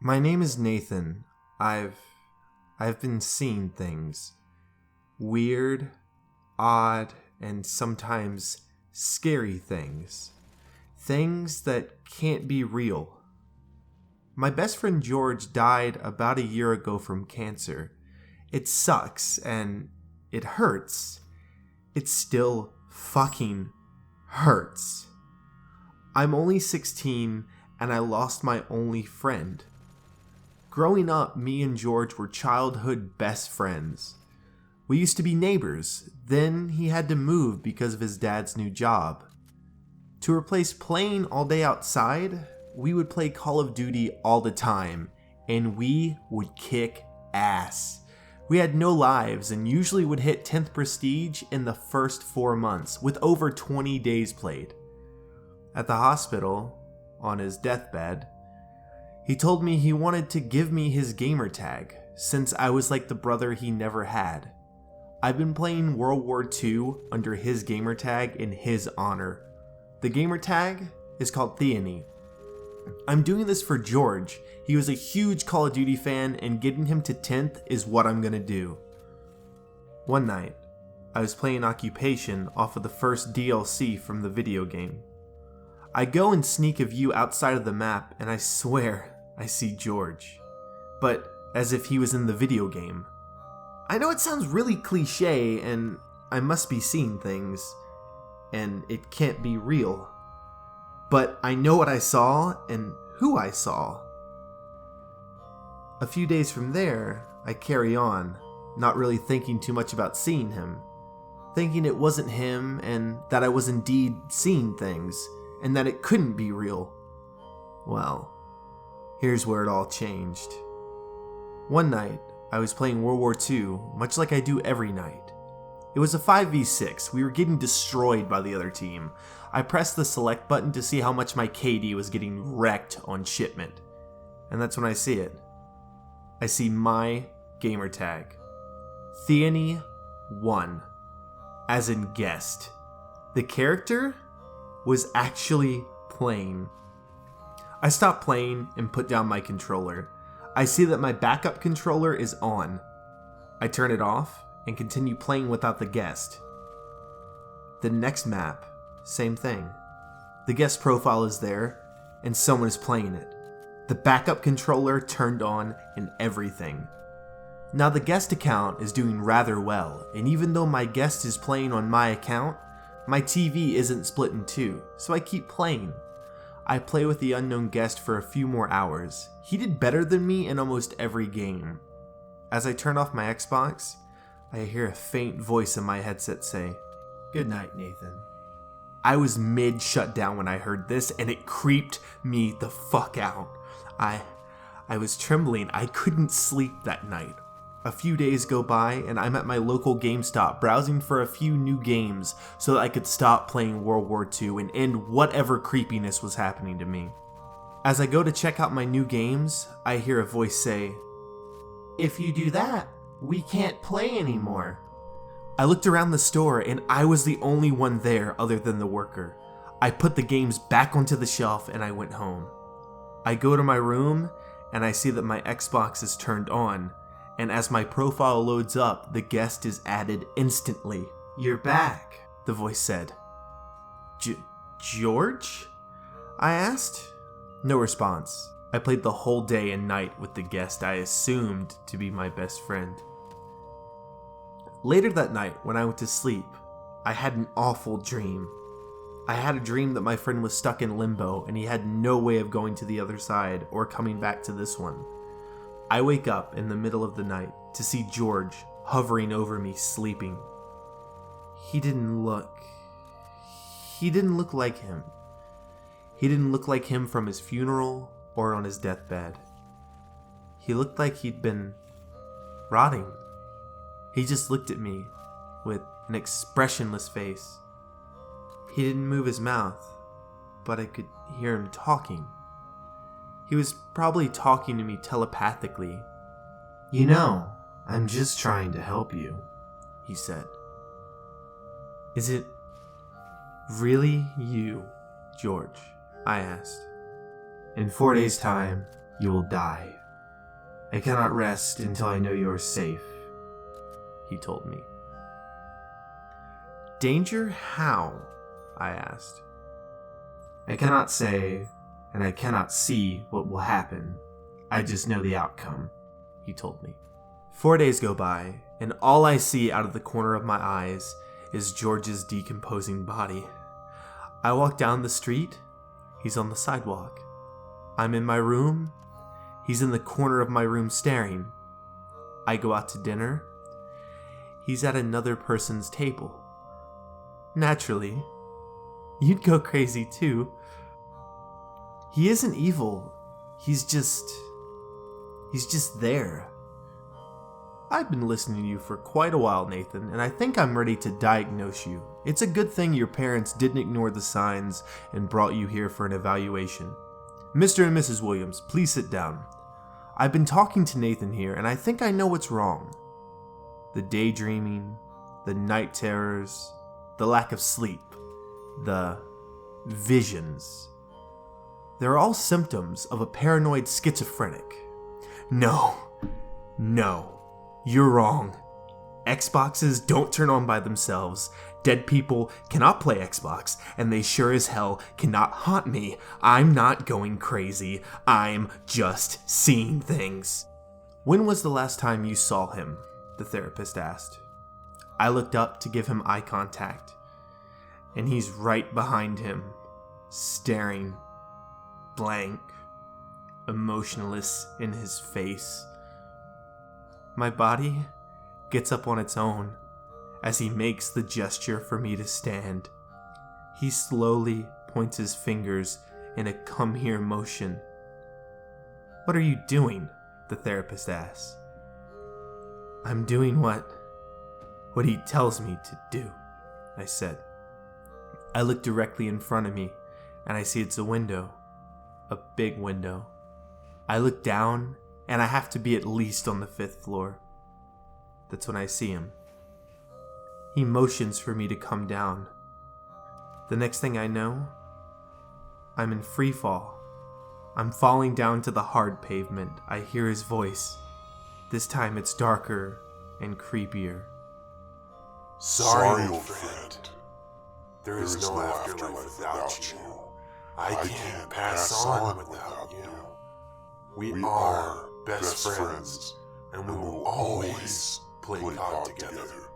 My name is Nathan. I've been seeing things. Weird, odd, and sometimes scary things. Things that can't be real. My best friend George died about a year ago from cancer. It sucks and it hurts. It still fucking hurts. I'm only 16 and I lost my only friend. Growing up, me and George were childhood best friends. We used to be neighbors, then he had to move because of his dad's new job. To replace playing all day outside, we would play Call of Duty all the time, and we would kick ass. We had no lives and usually would hit 10th prestige in the first 4 months, with over 20 days played. At the hospital, on his deathbed, he told me he wanted to give me his gamer tag, since I was like the brother he never had. I've been playing World War II under his gamer tag in his honor. The gamer tag is called Theony. I'm doing this for George. He was a huge Call of Duty fan, and getting him to 10th is what I'm gonna do. One night, I was playing Occupation off of the first DLC from the video game. I go and sneak a view outside of the map, and I swear I see George, but as if he was in the video game. I know it sounds really cliche, and I must be seeing things, and it can't be real, but I know what I saw and who I saw. A few days from there, I carry on, not really thinking too much about seeing him, thinking it wasn't him and that I was indeed seeing things, and that it couldn't be real. Well, here's where it all changed. One night, I was playing World War II, much like I do every night. It was a 5v6, we were getting destroyed by the other team. I pressed the select button to see how much my KD was getting wrecked on shipment. And that's when I see it. I see my gamer tag. Theony 1. As in guest. The character was actually playing. I stop playing and put down my controller. I see that my backup controller is on. I turn it off and continue playing without the guest. The next map, same thing. The guest profile is there and someone is playing it. The backup controller turned on and everything. Now the guest account is doing rather well, and even though my guest is playing on my account, my TV isn't split in two, so I keep playing. I play with the unknown guest for a few more hours. He did better than me in almost every game. As I turn off my Xbox, I hear a faint voice in my headset say, "Good night, Nathan." I was mid-shutdown when I heard this, and it creeped me the fuck out. I was trembling. I couldn't sleep that night. A few days go by, and I'm at my local GameStop browsing for a few new games so that I could stop playing World War II and end whatever creepiness was happening to me. As I go to check out my new games, I hear a voice say, "If you do that, we can't play anymore." I looked around the store and I was the only one there other than the worker. I put the games back onto the shelf and I went home. I go to my room and I see that my Xbox is turned on, and as my profile loads up, the guest is added instantly. "You're back," the voice said. George? I asked. No response. I played the whole day and night with the guest I assumed to be my best friend. Later that night, when I went to sleep, I had an awful dream. I had a dream that my friend was stuck in limbo and he had no way of going to the other side or coming back to this one. I wake up in the middle of the night to see George hovering over me sleeping. He didn't look like him. He didn't look like him from his funeral or on his deathbed. He looked like he'd been rotting. He just looked at me with an expressionless face. He didn't move his mouth, but I could hear him talking. He was probably talking to me telepathically. "You know, I'm just trying to help you," he said. "Is it really you, George?" I asked. "In 4 days' time, you will die. I cannot rest until I know you are safe, he told me. Danger how? I asked. I cannot say, and I cannot see what will happen. I just know the outcome, he told me. 4 days go by, and all I see out of the corner of my eyes is George's decomposing body. I walk down the street, he's on the sidewalk. I'm in my room, he's in the corner of my room staring. I go out to dinner, he's at another person's table. Naturally, you'd go crazy too. He isn't evil, he's just there. I've been listening to you for quite a while, Nathan, and I think I'm ready to diagnose you. It's a good thing your parents didn't ignore the signs and brought you here for an evaluation. Mr. and Mrs. Williams, please sit down. I've been talking to Nathan here, and I think I know what's wrong. The daydreaming, the night terrors, the lack of sleep, the visions. They're all symptoms of a paranoid schizophrenic. No, you're wrong. Xboxes don't turn on by themselves. Dead people cannot play Xbox, and they sure as hell cannot haunt me. I'm not going crazy. I'm just seeing things. When was the last time you saw him? The therapist asked. I looked up to give him eye contact, and he's right behind him, staring, blank, emotionless in his face. My body gets up on its own as he makes the gesture for me to stand. He slowly points his fingers in a come here motion. What are you doing? The therapist asks. I'm doing what he tells me to do, I said. I look directly in front of me and I see it's a window, a big window. I look down and I have to be at least on the 5th floor. That's when I see him. He motions for me to come down. The next thing I know, I'm in free fall. I'm falling down to the hard pavement. I hear his voice. This time it's darker and creepier. Sorry, old friend. There is no afterlife without you. I can't pass on without you. We are best friends, and we will always play God together.